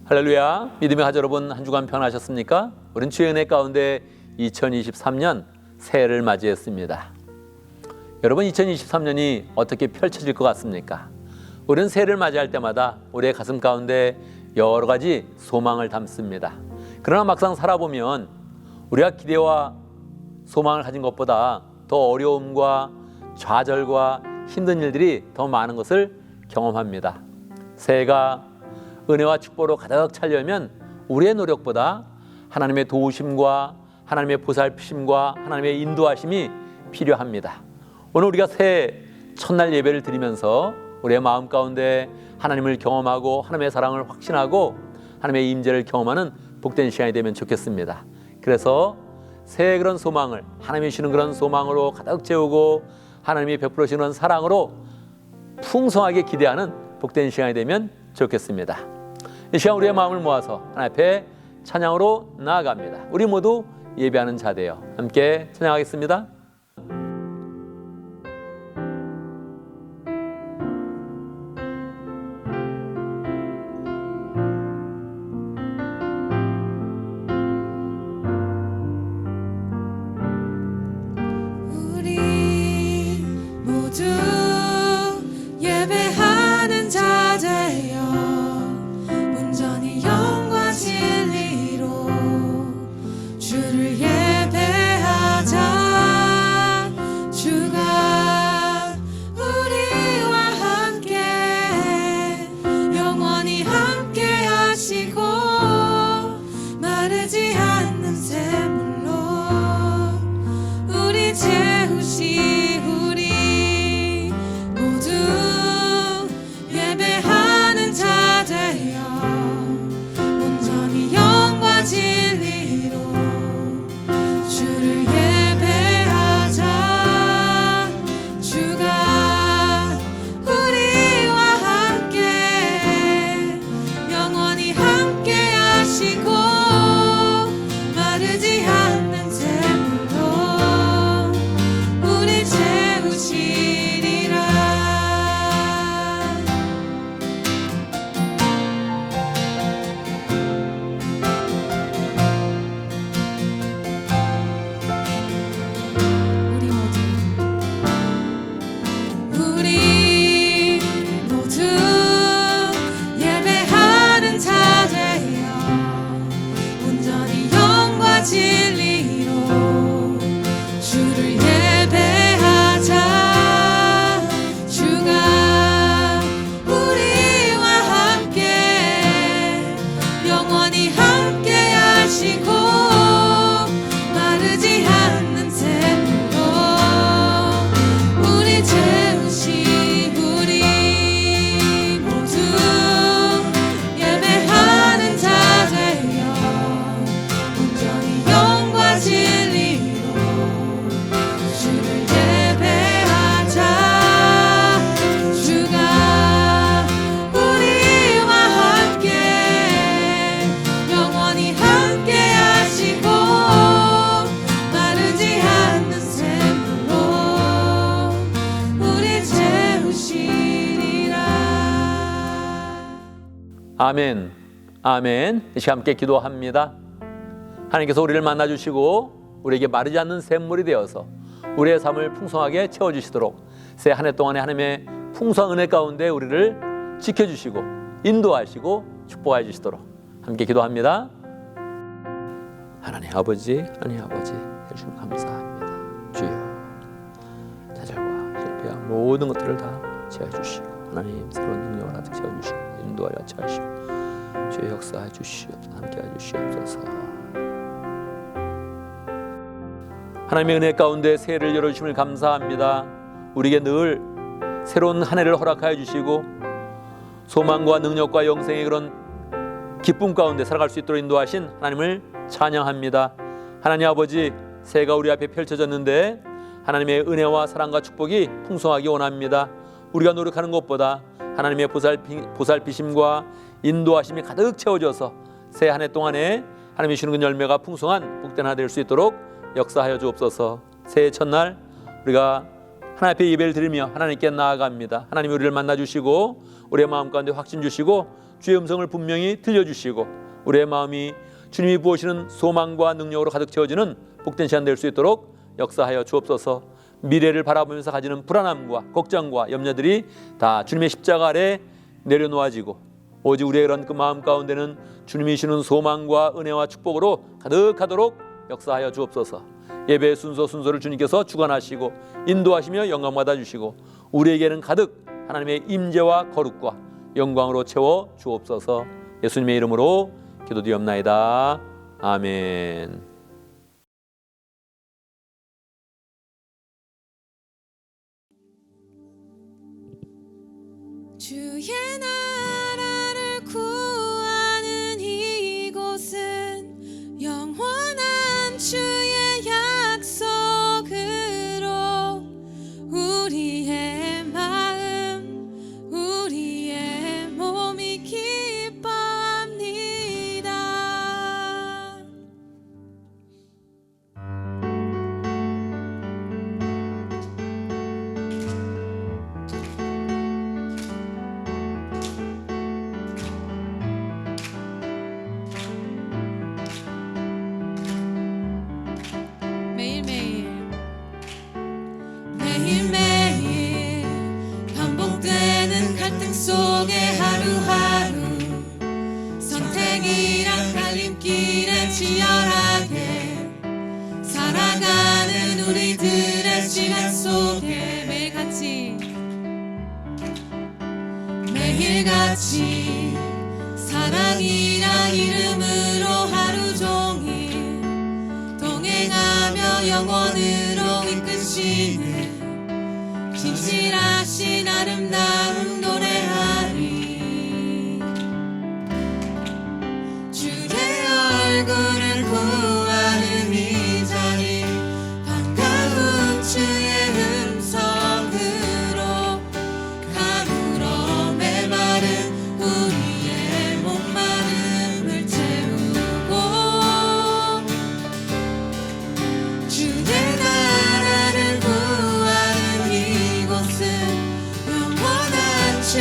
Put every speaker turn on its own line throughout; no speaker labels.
할렐루야, 믿음의 가족 여러분, 한 주간 평안하셨습니까? 우린 주의 은혜 가운데 2023년 새해를 맞이했습니다. 여러분, 2023년이 어떻게 펼쳐질 것 같습니까? 우리는 새해를 맞이할 때마다 우리의 가슴 가운데 여러 가지 소망을 담습니다. 그러나 막상 살아보면 우리가 기대와 소망을 가진 것보다 더 어려움과 좌절과 힘든 일들이 더 많은 것을 경험합니다. 새해가 은혜와 축복으로 가득 차려면 우리의 노력보다 하나님의 도우심과 하나님의 보살피심과 하나님의 인도하심이 필요합니다. 오늘 우리가 새해 첫날 예배를 드리면서 우리의 마음 가운데 하나님을 경험하고 하나님의 사랑을 확신하고 하나님의 임재를 경험하는 복된 시간이 되면 좋겠습니다. 그래서 새해 그런 소망을 하나님이 주시는 그런 소망으로 가득 채우고 하나님이 베풀어 주시는 사랑으로 풍성하게 기대하는 복된 시간이 되면 좋겠습니다. 이 시간 우리의 마음을 모아서 하나님 앞에 찬양으로 나아갑니다. 우리 모두 예배하는 자 되어 함께 찬양하겠습니다. 아멘, 아멘. 이 시간 함께 기도합니다. 하나님께서 우리를 만나주시고 우리에게 마르지 않는 샘물이 되어서 우리의 삶을 풍성하게 채워주시도록 새 한 해 동안에 하나님의 풍성한 은혜 가운데 우리를 지켜주시고 인도하시고 축복해 주시도록 함께 기도합니다. 하나님 아버지 해주님 감사합니다. 주여, 좌절과 실패와 모든 것들을 다 채워주시고 하나님 새로운 능력을 가득 채워주시고 인도하여 하시고 주의 역사해 주시옵소서. 함께해 주시옵소서. 하나님의 은혜 가운데 새해를 열어주심을 감사합니다. 우리에게 늘 새로운 한 해를 허락하여 주시고 소망과 능력과 영생의 그런 기쁨 가운데 살아갈 수 있도록 인도하신 하나님을 찬양합니다. 하나님 아버지, 새해가 우리 앞에 펼쳐졌는데 하나님의 은혜와 사랑과 축복이 풍성하기 원합니다. 우리가 노력하는 것보다 하나님의 보살피심과 인도하심이 가득 채워져서 새해 한 해 동안에 하나님이 주시는 그 열매가 풍성한 복된 하나 될 수 있도록 역사하여 주옵소서. 새해 첫날 우리가 하나님 앞에 예배를 드리며 하나님께 나아갑니다. 하나님 우리를 만나주시고 우리의 마음 가운데 확신 주시고 주의 음성을 분명히 들려주시고 우리의 마음이 주님이 부으시는 소망과 능력으로 가득 채워지는 복된 시간 될 수 있도록 역사하여 주옵소서. 미래를 바라보면서 가지는 불안함과 걱정과 염려들이 다 주님의 십자가 아래 내려놓아지고 오직 우리의 그런 그 마음 가운데는 주님이 주시는 소망과 은혜와 축복으로 가득하도록 역사하여 주옵소서. 예배의 순서를 주님께서 주관하시고 인도하시며 영광 받아주시고 우리에게는 가득 하나님의 임재와 거룩과 영광으로 채워 주옵소서. 예수님의 이름으로 기도드리옵나이다. 아멘.
주의 나라를 구하는 이곳은 영원한 주의 약속으로 우리의 마음 우리의 몸이 기뻐합니다. 매일매일 반복되는 갈등 속에 하루하루 선택이란 갈림길에 치열하게 살아가는 우리들의 시간 속에 매일같이 사랑이란 이름으로 하루 종일 동행하며 영원으로 이끄시는 진실하신 아름다운 노래하리. 주의 얼굴을 구하는 이 자리 반가운 주의 음성으로 가물어 메마른 우리의 목마름을 채우고 주의 나라를 구하는 이곳은 영원한 주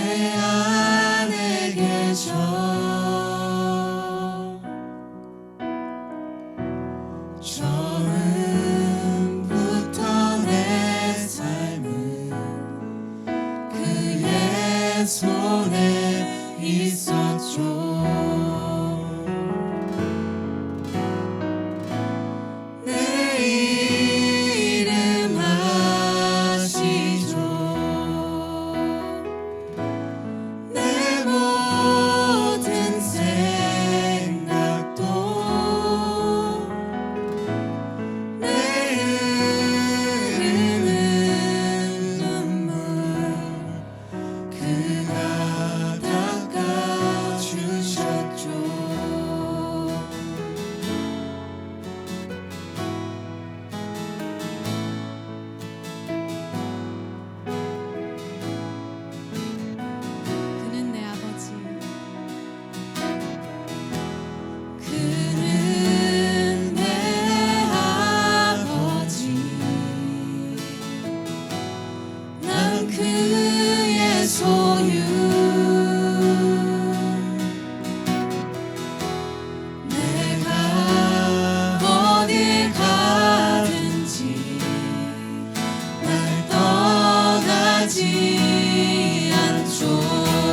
내 안에 계셔 처음부터 내 삶은 그의 손에 있었죠 내 이름 아시죠 내 모든 생각도 내 흐르는 눈물 그가 닦아주셨죠
그는 내 아버지
그는 내 아버지 난 그의 소유 내가 어딜 가든지 날 떠나지 않죠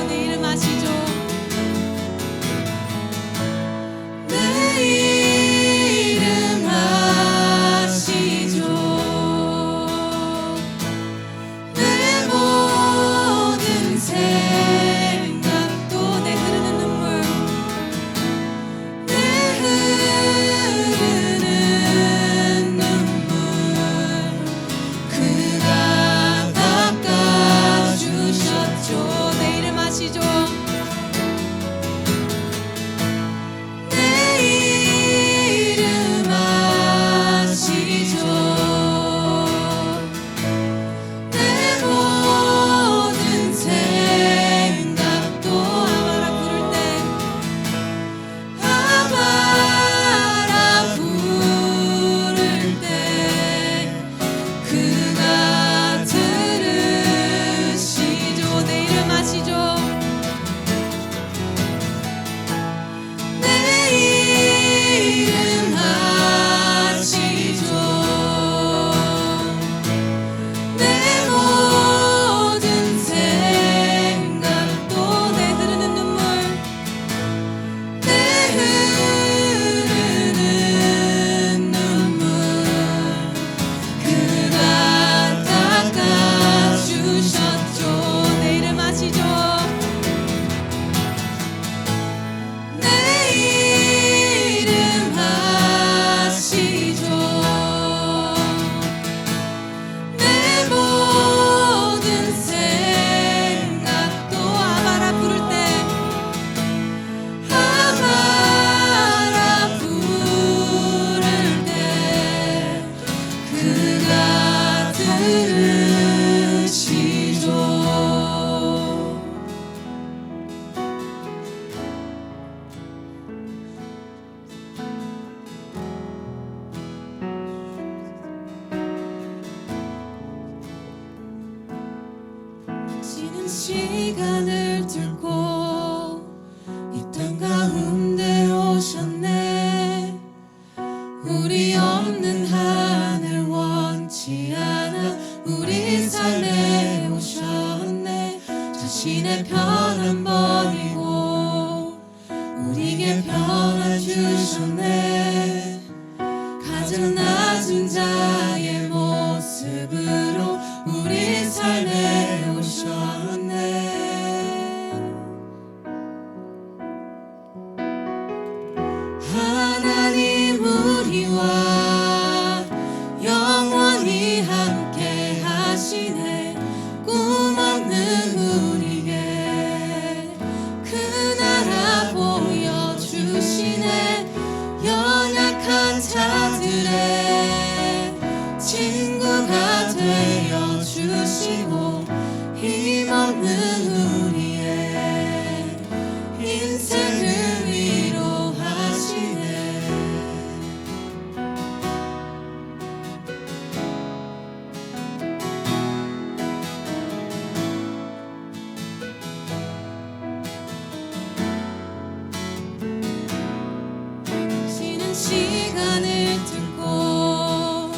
내 이름 아시죠
내 이름 아시죠 내 모든 생각도
내 흐르는 눈물
내 흐르는 눈물 그가 닦아주셨죠
내 이름 아시죠
내 이름 아시죠 내 모든 생각도
아바라 부를 때
아바라 부를 때 그가 들으시죠
내 이름 아시죠
내 이름 아시죠 내 모든 생각도
내 흐르는 눈물
내 흐르는 눈물 그가 닦아주셨죠
내 이름 아시죠
내 이름 아시죠 내 모든 생각도
아바라 부를 때
아바라 부를 때 그가 들으시죠 지는 시간을 뚫고 이 땅 가운데 오셨네 우리 없는 하늘 원치 않아 우리 삶에 오셨네 자신의 편안 버리고 우리에게 편안 주셨네 가장 낮은 자의 모습으로 우리 삶에 오셨네 하나님 우리와 영원히 함께 하시네 꿈 없는 우리에게 그 나라 보여주시네 시간을 뚫고 이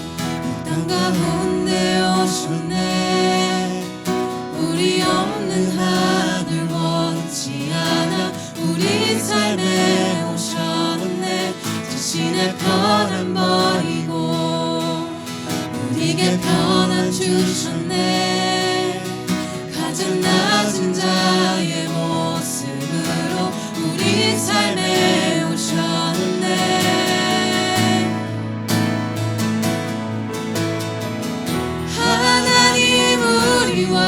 땅 가운데 오셨네. 우리 없는 하늘 원치 않아 우리 삶에 오셨네. 자신의 편안 버리고 우리에게 편안 주셨네. 가장 낮은 자의 모습으로 우리 삶에 오셨네. 하나님 우리와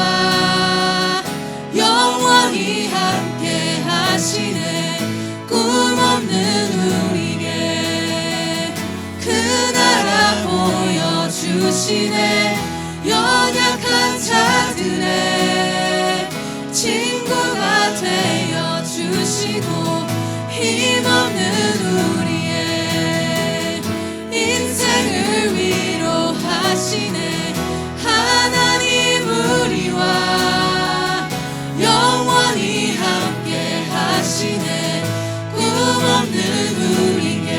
영원히 함께 하시네. 꿈 없는 우리에게 그 나라 보여주시네. 연약한 자들의 친구가 되어 주시고 힘없는 우리의 인생을 위로하시네. 하나님 우리와 영원히 함께 하시네. 꿈 없는 우리에게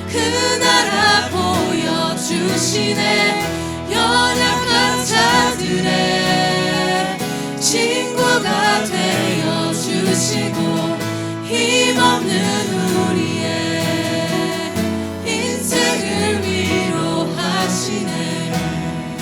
그 나라 보여주시네. 연약한 자들의 친구가 되어 주시고 힘없는 우리의 인생을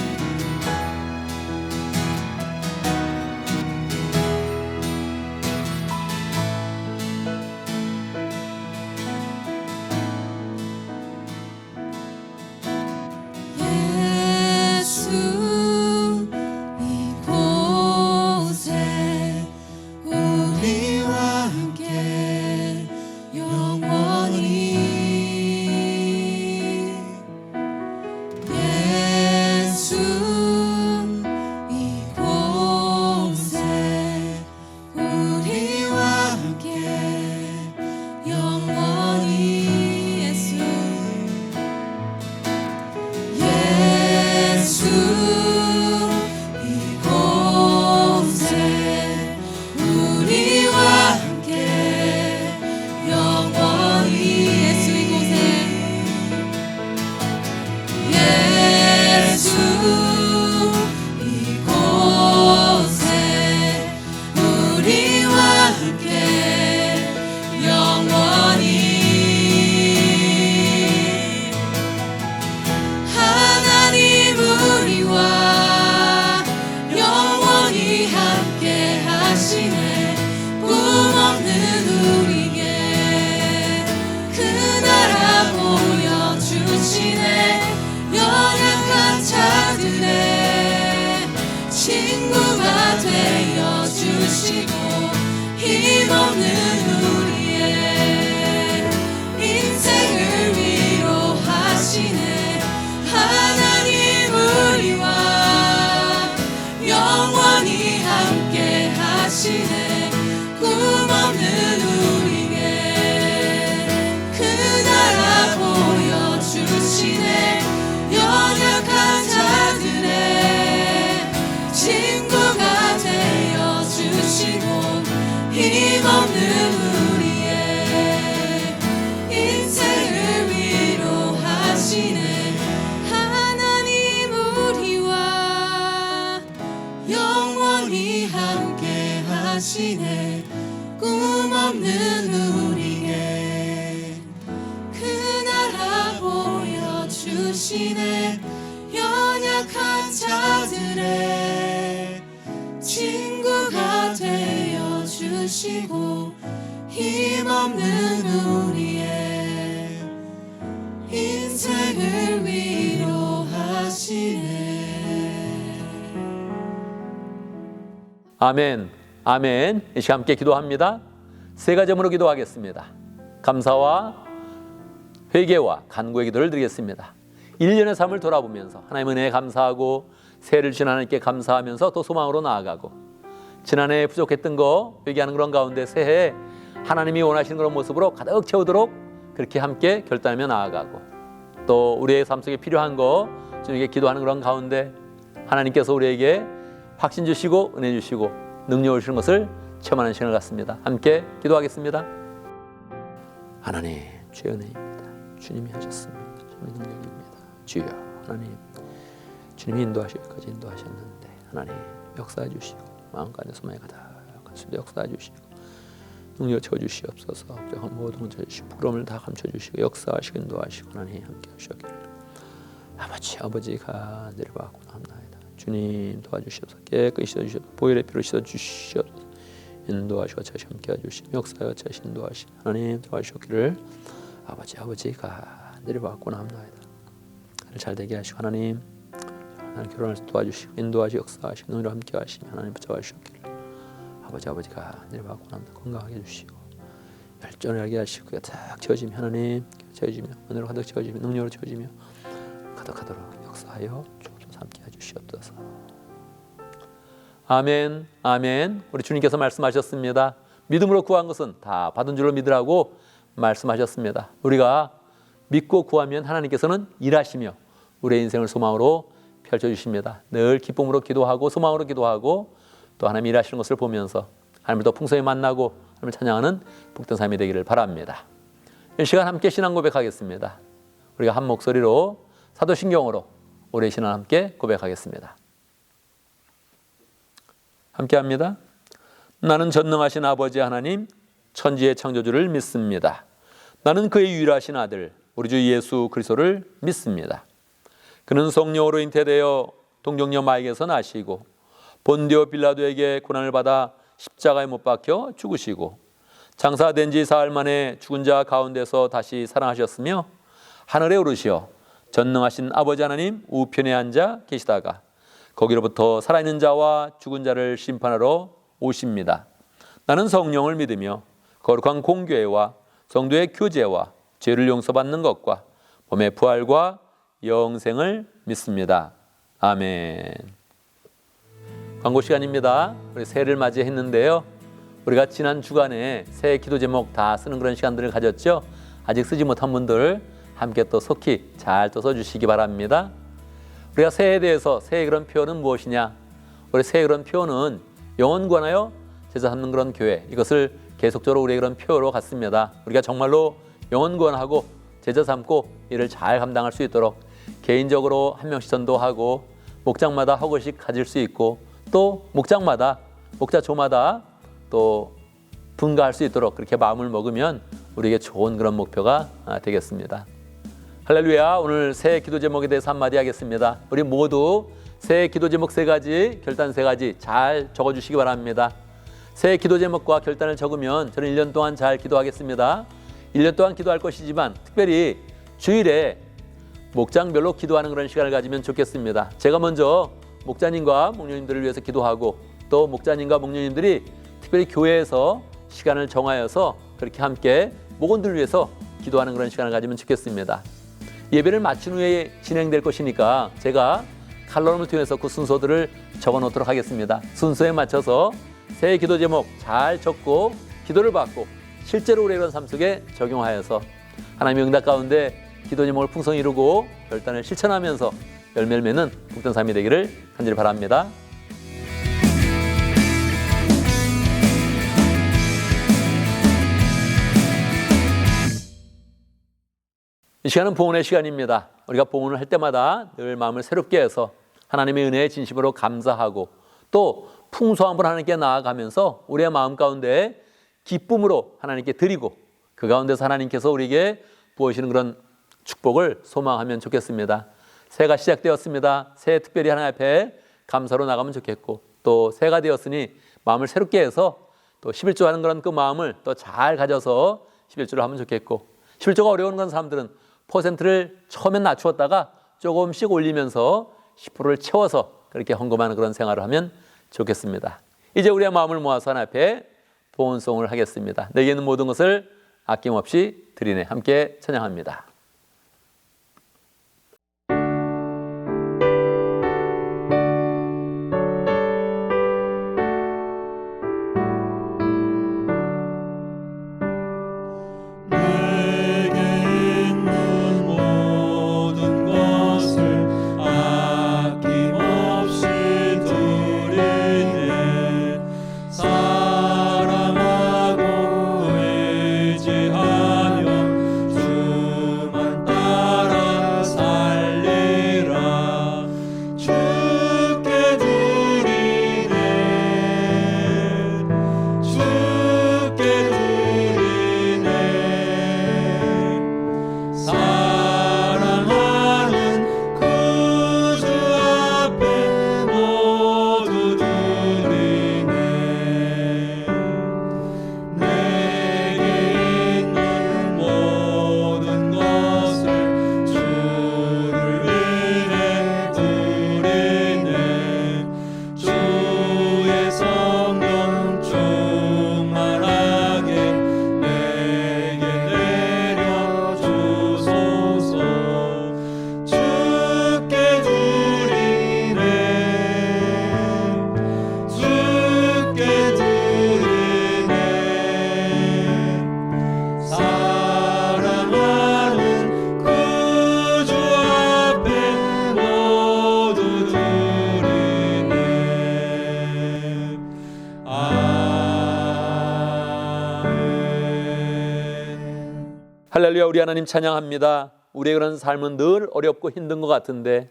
위로하시네. 하시네. 꿈 없는 우리에게 그 나라 보여주시네. 연약한 자들의 친구가 되어주시고 힘없는 우리의 인생을 위로하시네.
아멘, 아멘. 이 시간 함께 기도합니다. 세 가지 점으로 기도하겠습니다. 감사와 회개와 간구의 기도를 드리겠습니다. 1년의 삶을 돌아보면서 하나님의 은혜에 감사하고 새해를 주신 하나님께 감사하면서 또 소망으로 나아가고 지난해 부족했던 거 회개하는 그런 가운데 새해에 하나님이 원하시는 그런 모습으로 가득 채우도록 그렇게 함께 결단하며 나아가고 또 우리의 삶 속에 필요한 거 주님께 기도하는 그런 가운데 하나님께서 우리에게 확신 주시고 은혜 주시고 능력을 주시는 것을 체험하는 시간을 갖습니다. 함께 기도하겠습니다. 하나님, 주의 은혜입니다. 주님이 하셨습니다. 주님의 능력입니다. 주여 하나님, 주님이 인도하시기까지 인도하셨는데 하나님 역사해 주시고 마음간에 소망에 가득한 수도 역사해 주시고 능력 채워주시옵소서. 걱정한 모든 걸 채워주시고 부러움을 다 감춰주시고 역사하시고 인도하시고 하나님 함께 하시옵기를 아버지가 내려받고 합나이다. 주님 도와주시옵소서. 깨끗이 씻어주시옵소서. 보혈의 피로 씻어주시옵소서. 인도하시고 다시 함께 해주시며 역사와 다시 인도하시며 하나님 도와주시옵기를 아버지가 내려받고 합나이다. 잘 되게 하시고 하나님 결혼할 때 도와주시고 인도하시고 역사하시고 너희로 함께 하시며 하나님 붙잡아 주시옵기를 아버지가 내려받고 합니다. 건강하게 해주시고 열정하게 하시고 가득 채워지며 하나님 채워지며 은혜로 가득 채워지며 능력으로 채워지며 가득하도록 역사하여 주옵소서. 함께 해주시옵소서. 아멘 아멘. 우리 주님께서 말씀하셨습니다. 믿음으로 구한 것은 다 받은 줄로 믿으라고 말씀하셨습니다. 우리가 믿고 구하면 하나님께서는 일하시며 우리의 인생을 소망으로 펼쳐주십니다. 늘 기쁨으로 기도하고 소망으로 기도하고 또 하나님 일하시는 것을 보면서 하나님을 더 풍성히 만나고 하나님을 찬양하는 복된 삶이 되기를 바랍니다. 이 시간 함께 신앙 고백하겠습니다. 우리가 한 목소리로 사도신경으로 올해 신앙 함께 고백하겠습니다. 함께 합니다. 나는 전능하신 아버지 하나님 천지의 창조주를 믿습니다. 나는 그의 유일하신 아들 우리 주 예수 그리스도를 믿습니다. 그는 성령으로 잉태되어 동정녀 마리아에게서 나시고 본디오 빌라도에게 고난을 받아 십자가에 못 박혀 죽으시고 장사된 지 사흘 만에 죽은 자 가운데서 다시 살아나셨으며 하늘에 오르시어 전능하신 아버지 하나님 우편에 앉아 계시다가 거기로부터 살아있는 자와 죽은 자를 심판하러 오십니다. 나는 성령을 믿으며 거룩한 공교회와 성도의 교제와 죄를 용서받는 것과 몸의 부활과 영생을 믿습니다. 아멘. 광고 시간입니다. 우리 새해를 맞이했는데요. 우리가 지난 주간에 새해 기도 제목 다 쓰는 그런 시간들을 가졌죠. 아직 쓰지 못한 분들 함께 또 속히 잘 또 써주시기 바랍니다. 우리가 새해에 대해서 새해 그런 표현은 무엇이냐? 우리 새해 그런 표현은 영혼 구원하여 제자 삼는 그런 교회, 이것을 계속적으로 우리의 그런 표현으로 갔습니다. 우리가 정말로 영혼 구원하고 제자 삼고 이를 잘 감당할 수 있도록 개인적으로 한 명씩 전도하고 목장마다 허구씩 가질 수 있고 또 목장마다 목자조마다 또 분가할 수 있도록 그렇게 마음을 먹으면 우리에게 좋은 그런 목표가 되겠습니다. 할렐루야. 오늘 새해 기도 제목에 대해서 한마디 하겠습니다. 우리 모두 새해 기도 제목 3가지, 결단 3가지 잘 적어주시기 바랍니다. 새해 기도 제목과 결단을 적으면 저는 1년 동안 잘 기도하겠습니다. 1년 동안 기도할 것이지만 특별히 주일에 목장별로 기도하는 그런 시간을 가지면 좋겠습니다. 제가 먼저 목자님과 목녀님들을 위해서 기도하고 또 목자님과 목녀님들이 특별히 교회에서 시간을 정하여서 그렇게 함께 목원들을 위해서 기도하는 그런 시간을 가지면 좋겠습니다. 예배를 마친 후에 진행될 것이니까 제가 칼럼을 통해서 그 순서들을 적어 놓도록 하겠습니다. 순서에 맞춰서 새해 기도 제목 잘 적고 기도를 받고 실제로 우리의 그런 삶 속에 적용하여서 하나님의 응답 가운데 기도 제목을 풍성히 이루고 결단을 실천하면서 열매를 맺는 복된 삶이 되기를 간절히 바랍니다. 이 시간은 봉헌의 시간입니다. 우리가 봉헌을 할 때마다 늘 마음을 새롭게 해서 하나님의 은혜에 진심으로 감사하고 또 풍성함을 하나님께 나아가면서 우리의 마음 가운데 기쁨으로 하나님께 드리고 그 가운데서 하나님께서 우리에게 부어주시는 그런 축복을 소망하면 좋겠습니다. 새해가 시작되었습니다. 새해 특별히 하나님 앞에 감사로 나가면 좋겠고 또 새해가 되었으니 마음을 새롭게 해서 또 11조 하는 그런 그 마음을 또 잘 가져서 11조를 하면 좋겠고 11조가 어려운 그런 사람들은 퍼센트를 처음엔 낮추었다가 조금씩 올리면서 10%를 채워서 그렇게 헌금하는 그런 생활을 하면 좋겠습니다. 이제 우리의 마음을 모아서 하나님 앞에 봉헌송을 하겠습니다. 내게 있는 모든 것을 아낌없이 드리네. 함께 찬양합니다.
사랑하고 의지하며 주
할렐루야. 우리 하나님 찬양합니다. 우리의 그런 삶은 늘 어렵고 힘든 것 같은데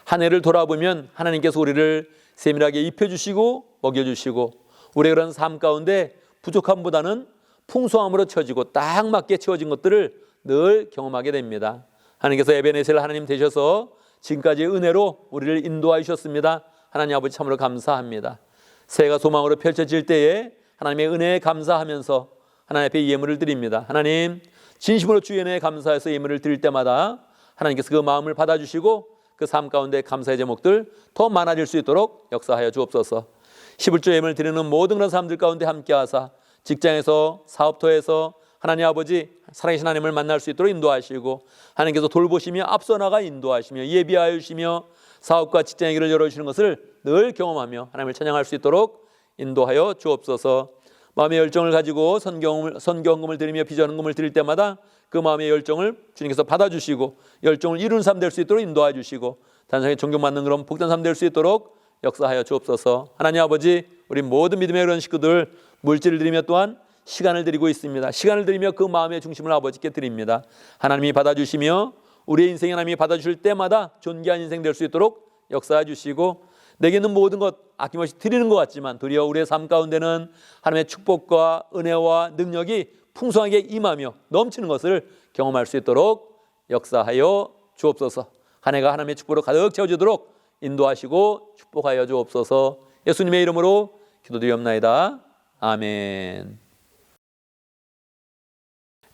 한 해를 돌아보면 하나님께서 우리를 세밀하게 입혀주시고 먹여주시고 우리의 그런 삶 가운데 부족함보다는 풍성함으로 채워지고 딱 맞게 채워진 것들을 늘 경험하게 됩니다. 하나님께서 에베네셀 하나님 되셔서 지금까지의 은혜로 우리를 인도하여 주셨습니다. 하나님 아버지 참으로 감사합니다. 새해가 소망으로 펼쳐질 때에 하나님의 은혜에 감사하면서 하나님 앞에 예물을 드립니다. 하나님 진심으로 주의 은혜에 감사해서 예물을 드릴 때마다 하나님께서 그 마음을 받아주시고 그 삶 가운데 감사의 제목들 더 많아질 수 있도록 역사하여 주옵소서. 11조 예물을 드리는 모든 그런 사람들 가운데 함께하사 직장에서 사업터에서 하나님 아버지 살아계신 하나님을 만날 수 있도록 인도하시고 하나님께서 돌보시며 앞서 나가 인도하시며 예비하여 주시며 사업과 직장의 길을 열어주시는 것을 늘 경험하며 하나님을 찬양할 수 있도록 인도하여 주옵소서. 마음의 열정을 가지고 선교헌금을 드리며 비전헌금을 드릴 때마다 그 마음의 열정을 주님께서 받아주시고 열정을 이루는 삶 될 수 있도록 인도해 주시고 단상에 존경받는 그런 복된 삶 될 수 있도록 역사하여 주옵소서. 하나님 아버지 우리 모든 믿음의 그런 식구들 물질을 드리며 또한 시간을 드리고 있습니다. 시간을 드리며 그 마음의 중심을 아버지께 드립니다. 하나님이 받아주시며 우리의 인생에 하나님이 받아주실 때마다 존귀한 인생 될 수 있도록 역사해 주시고 내게 있는 모든 것 아낌없이 드리는 것 같지만 도리어 우리의 삶 가운데는 하나님의 축복과 은혜와 능력이 풍성하게 임하며 넘치는 것을 경험할 수 있도록 역사하여 주옵소서. 한 해가 하나님의 축복으로 가득 채워지도록 인도하시고 축복하여 주옵소서. 예수님의 이름으로 기도드리옵나이다. 아멘.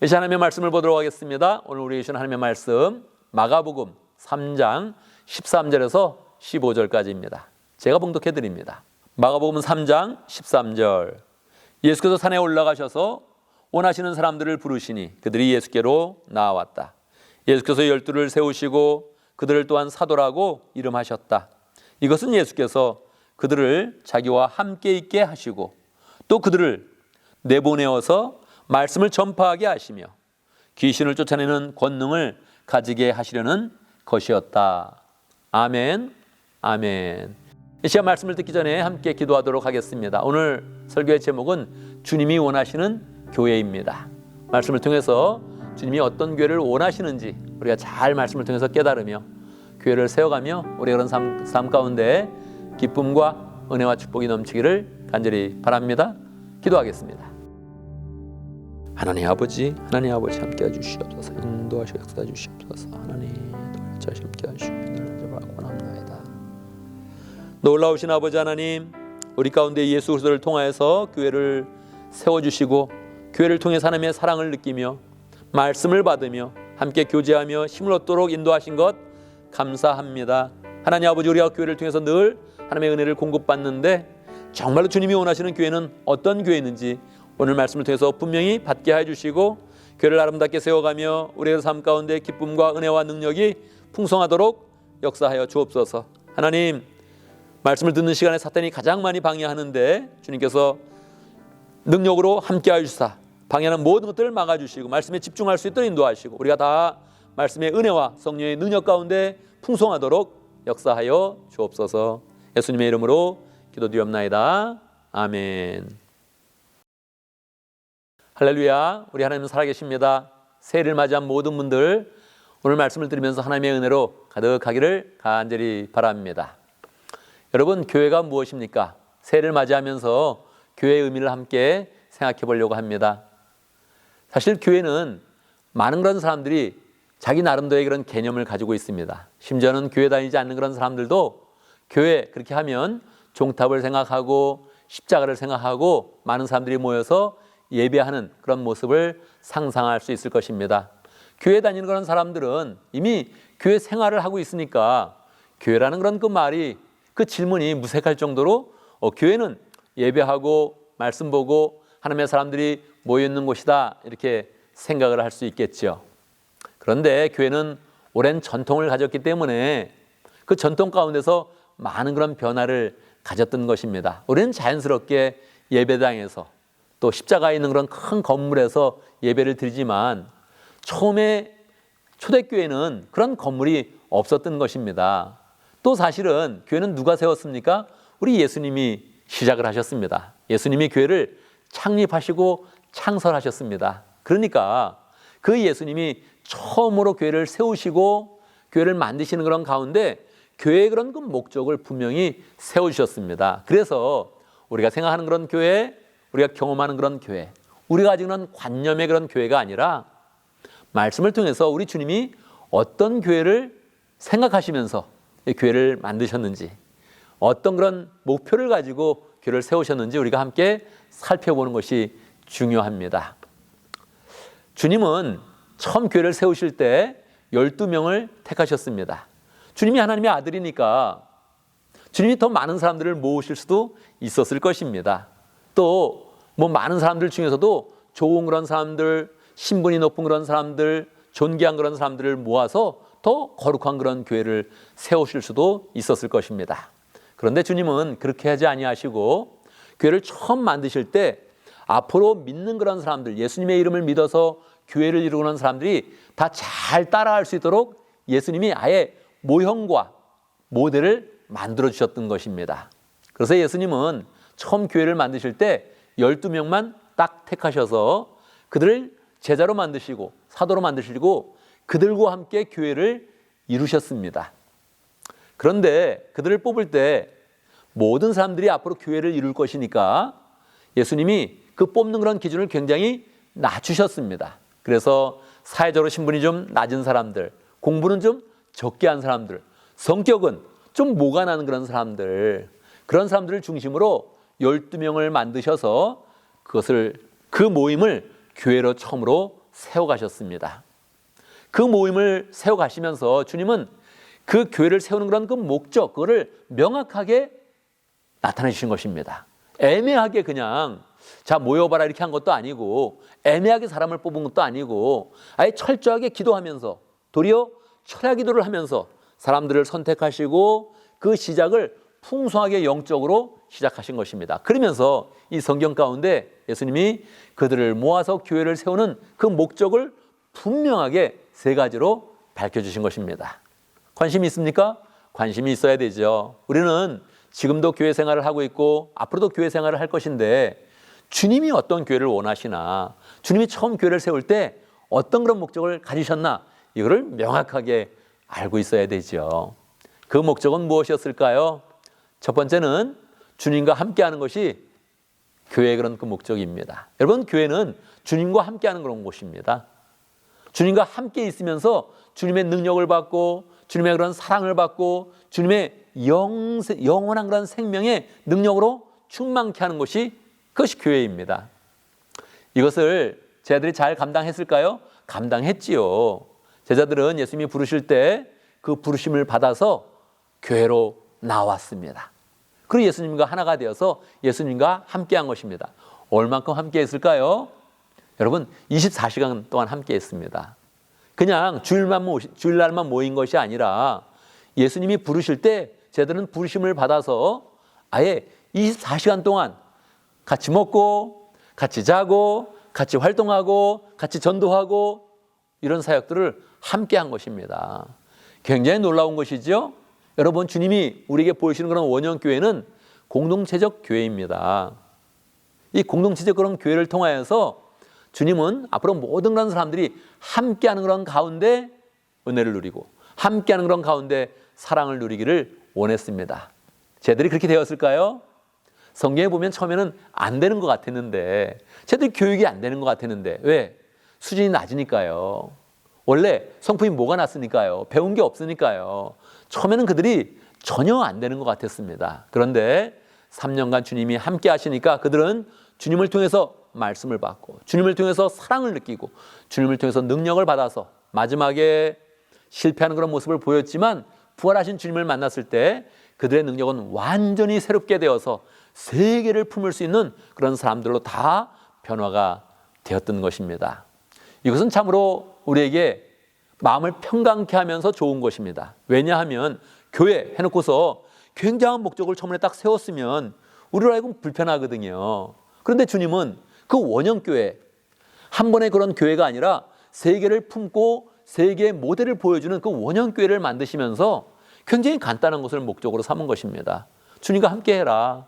이 시간 하나님의 말씀을 보도록 하겠습니다. 오늘 우리에게 주신 하나님의 말씀 마가복음 3장 13절에서 15절까지입니다. 제가 봉독해 드립니다. 마가복음 3장 13절. 예수께서 산에 올라가셔서 원하시는 사람들을 부르시니 그들이 예수께로 나아왔다. 예수께서 12를 세우시고 그들을 또한 사도라고 이름하셨다. 이것은 예수께서 그들을 자기와 함께 있게 하시고 또 그들을 내보내어서 말씀을 전파하게 하시며 귀신을 쫓아내는 권능을 가지게 하시려는 것이었다. 아멘, 아멘. 이 시간 말씀을 듣기 전에 함께 기도하도록 하겠습니다. 오늘 설교의 제목은 주님이 원하시는 교회입니다. 말씀을 통해서 주님이 어떤 교회를 원하시는지 우리가 잘 말씀을 통해서 깨달으며 교회를 세워가며 우리의 그런 삶 가운데 기쁨과 은혜와 축복이 넘치기를 간절히 바랍니다. 기도하겠습니다. 하나님 아버지 함께 해주시옵소서. 인도하시고 역사해 주시옵소서. 하나님 도와주시 함께 하시고 원합나이다. 놀라우신 아버지 하나님, 우리 가운데 예수 그리스도를 통하여서 교회를 세워주시고 교회를 통해 하나님의 사랑을 느끼며 말씀을 받으며 함께 교제하며 힘을 얻도록 인도하신 것 감사합니다. 하나님 아버지, 우리가 교회를 통해서 늘 하나님의 은혜를 공급받는데 정말로 주님이 원하시는 교회는 어떤 교회인지 오늘 말씀을 통해서 분명히 받게 해주시고 교회를 아름답게 세워가며 우리의 삶 가운데 기쁨과 은혜와 능력이 풍성하도록 역사하여 주옵소서. 하나님, 말씀을 듣는 시간에 사탄이 가장 많이 방해하는데 주님께서 능력으로 함께하여 주사 방해하는 모든 것들을 막아주시고 말씀에 집중할 수 있도록 인도하시고 우리가 다 말씀의 은혜와 성령의 능력 가운데 풍성하도록 역사하여 주옵소서. 예수님의 이름으로 기도드리옵나이다. 아멘. 할렐루야. 우리 하나님 살아계십니다. 새해를 맞이한 모든 분들 오늘 말씀을 들으면서 하나님의 은혜로 가득하기를 간절히 바랍니다. 여러분, 교회가 무엇입니까? 새해를 맞이하면서 교회의 의미를 함께 생각해 보려고 합니다. 사실 교회는 많은 그런 사람들이 자기 나름대로의 그런 개념을 가지고 있습니다. 심지어는 교회 다니지 않는 그런 사람들도 교회 그렇게 하면 종탑을 생각하고 십자가를 생각하고 많은 사람들이 모여서 예배하는 그런 모습을 상상할 수 있을 것입니다. 교회 다니는 그런 사람들은 이미 교회 생활을 하고 있으니까 교회라는 그런 그 말이 그 질문이 무색할 정도로 교회는 예배하고 말씀 보고 하나님의 사람들이 모여있는 곳이다 이렇게 생각을 할 수 있겠죠. 그런데 교회는 오랜 전통을 가졌기 때문에 그 전통 가운데서 많은 그런 변화를 가졌던 것입니다. 우리는 자연스럽게 예배당에서 또 십자가에 있는 그런 큰 건물에서 예배를 드리지만 처음에 초대교회는 그런 건물이 없었던 것입니다. 또 사실은 교회는 누가 세웠습니까? 우리 예수님이 시작을 하셨습니다. 예수님이 교회를 창립하시고 창설하셨습니다. 그러니까 그 예수님이 처음으로 교회를 세우시고 교회를 만드시는 그런 가운데 교회의 그런 그 목적을 분명히 세우셨습니다. 그래서 우리가 생각하는 그런 교회, 우리가 경험하는 그런 교회, 우리가 가지고 있는 관념의 그런 교회가 아니라 말씀을 통해서 우리 주님이 어떤 교회를 생각하시면서 이 교회를 만드셨는지, 어떤 그런 목표를 가지고 교회를 세우셨는지 우리가 함께 살펴보는 것이 중요합니다. 주님은 처음 교회를 세우실 때 12명을 택하셨습니다. 주님이 하나님의 아들이니까 주님이 더 많은 사람들을 모으실 수도 있었을 것입니다. 또 뭐 많은 사람들 중에서도 좋은 그런 사람들, 신분이 높은 그런 사람들, 존귀한 그런 사람들을 모아서 더 거룩한 그런 교회를 세우실 수도 있었을 것입니다. 그런데 주님은 그렇게 하지 아니하시고 교회를 처음 만드실 때 앞으로 믿는 그런 사람들, 예수님의 이름을 믿어서 교회를 이루는 사람들이 다 잘 따라갈 수 있도록 예수님이 아예 모형과 모델을 만들어 주셨던 것입니다. 그래서 예수님은 처음 교회를 만드실 때 12명만 딱 택하셔서 그들을 제자로 만드시고 사도로 만드시고 그들과 함께 교회를 이루셨습니다. 그런데 그들을 뽑을 때 모든 사람들이 앞으로 교회를 이룰 것이니까 예수님이 그 뽑는 그런 기준을 굉장히 낮추셨습니다. 그래서 사회적으로 신분이 좀 낮은 사람들, 공부는 좀 적게 한 사람들, 성격은 좀 모가 나는 그런 사람들을 중심으로 12명을 만드셔서 그 모임을 교회로 처음으로 세워가셨습니다. 그 모임을 세워가시면서 주님은 그 교회를 세우는 그런 그 목적, 그거를 명확하게 나타내 주신 것입니다. 애매하게 그냥 자 모여봐라 이렇게 한 것도 아니고, 애매하게 사람을 뽑은 것도 아니고, 아예 철저하게 기도하면서 도리어 철야 기도를 하면서 사람들을 선택하시고 그 시작을 풍성하게 영적으로 시작하신 것입니다. 그러면서 이 성경 가운데 예수님이 그들을 모아서 교회를 세우는 그 목적을 분명하게 3가지로 밝혀주신 것입니다. 관심이 있습니까? 관심이 있어야 되죠. 우리는 지금도 교회 생활을 하고 있고 앞으로도 교회 생활을 할 것인데 주님이 어떤 교회를 원하시나, 주님이 처음 교회를 세울 때 어떤 그런 목적을 가지셨나, 이거를 명확하게 알고 있어야 되죠. 그 목적은 무엇이었을까요? 첫 번째는 주님과 함께하는 것이 교회의 그런 그 목적입니다. 여러분, 교회는 주님과 함께하는 그런 곳입니다. 주님과 함께 있으면서 주님의 능력을 받고 주님의 그런 사랑을 받고 주님의 영원한 그런 생명의 능력으로 충만케 하는 것이 그것이 교회입니다. 이것을 제자들이 잘 감당했을까요? 감당했지요. 제자들은 예수님이 부르실 때 그 부르심을 받아서 교회로 나왔습니다. 그리고 예수님과 하나가 되어서 예수님과 함께한 것입니다. 얼만큼 함께했을까요? 여러분, 24시간 동안 함께했습니다. 그냥 주일날만 모인 것이 아니라 예수님이 부르실 때 제자들은 부르심을 받아서 아예 24시간 동안 같이 먹고 같이 자고 같이 활동하고 같이 전도하고 이런 사역들을 함께한 것입니다. 굉장히 놀라운 것이죠. 여러분, 주님이 우리에게 보여주시는 그런 원형교회는 공동체적 교회입니다. 이 공동체적 그런 교회를 통하여서 주님은 앞으로 모든 그런 사람들이 함께하는 그런 가운데 은혜를 누리고 함께하는 그런 가운데 사랑을 누리기를 원했습니다. 쟤들이 그렇게 되었을까요? 성경에 보면 처음에는 안 되는 것 같았는데, 쟤들이 교육이 안 되는 것 같았는데, 왜? 수준이 낮으니까요. 원래 성품이 뭐가 났으니까요. 배운 게 없으니까요. 처음에는 그들이 전혀 안 되는 것 같았습니다. 그런데 3년간 주님이 함께 하시니까 그들은 주님을 통해서 말씀을 받고 주님을 통해서 사랑을 느끼고 주님을 통해서 능력을 받아서 마지막에 실패하는 그런 모습을 보였지만 부활하신 주님을 만났을 때 그들의 능력은 완전히 새롭게 되어서 세계를 품을 수 있는 그런 사람들로 다 변화가 되었던 것입니다. 이것은 참으로 우리에게 마음을 평강케 하면서 좋은 것입니다. 왜냐하면 교회 해놓고서 굉장한 목적을 처음에 딱 세웠으면 우리로 하여금 불편하거든요. 그런데 주님은 그 원형교회, 한 번의 그런 교회가 아니라 세계를 품고 세계의 모델을 보여주는 그 원형교회를 만드시면서 굉장히 간단한 것을 목적으로 삼은 것입니다. 주님과 함께해라.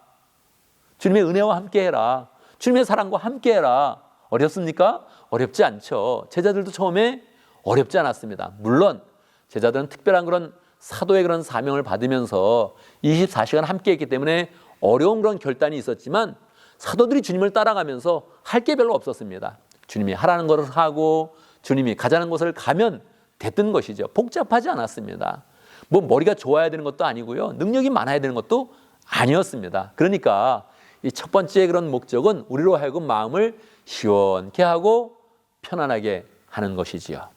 주님의 은혜와 함께해라. 주님의 사랑과 함께해라. 어렵습니까? 어렵지 않죠. 제자들도 처음에 어렵지 않았습니다. 물론 제자들은 특별한 그런 사도의 그런 사명을 받으면서 24시간 함께 했기 때문에 어려운 그런 결단이 있었지만 사도들이 주님을 따라가면서 할 게 별로 없었습니다. 주님이 하라는 것을 하고 주님이 가자는 곳을 가면 됐던 것이죠. 복잡하지 않았습니다. 뭐 머리가 좋아야 되는 것도 아니고요. 능력이 많아야 되는 것도 아니었습니다. 그러니까 이 첫 번째 그런 목적은 우리로 하여금 마음을 시원케 하고 편안하게 하는 것이지요.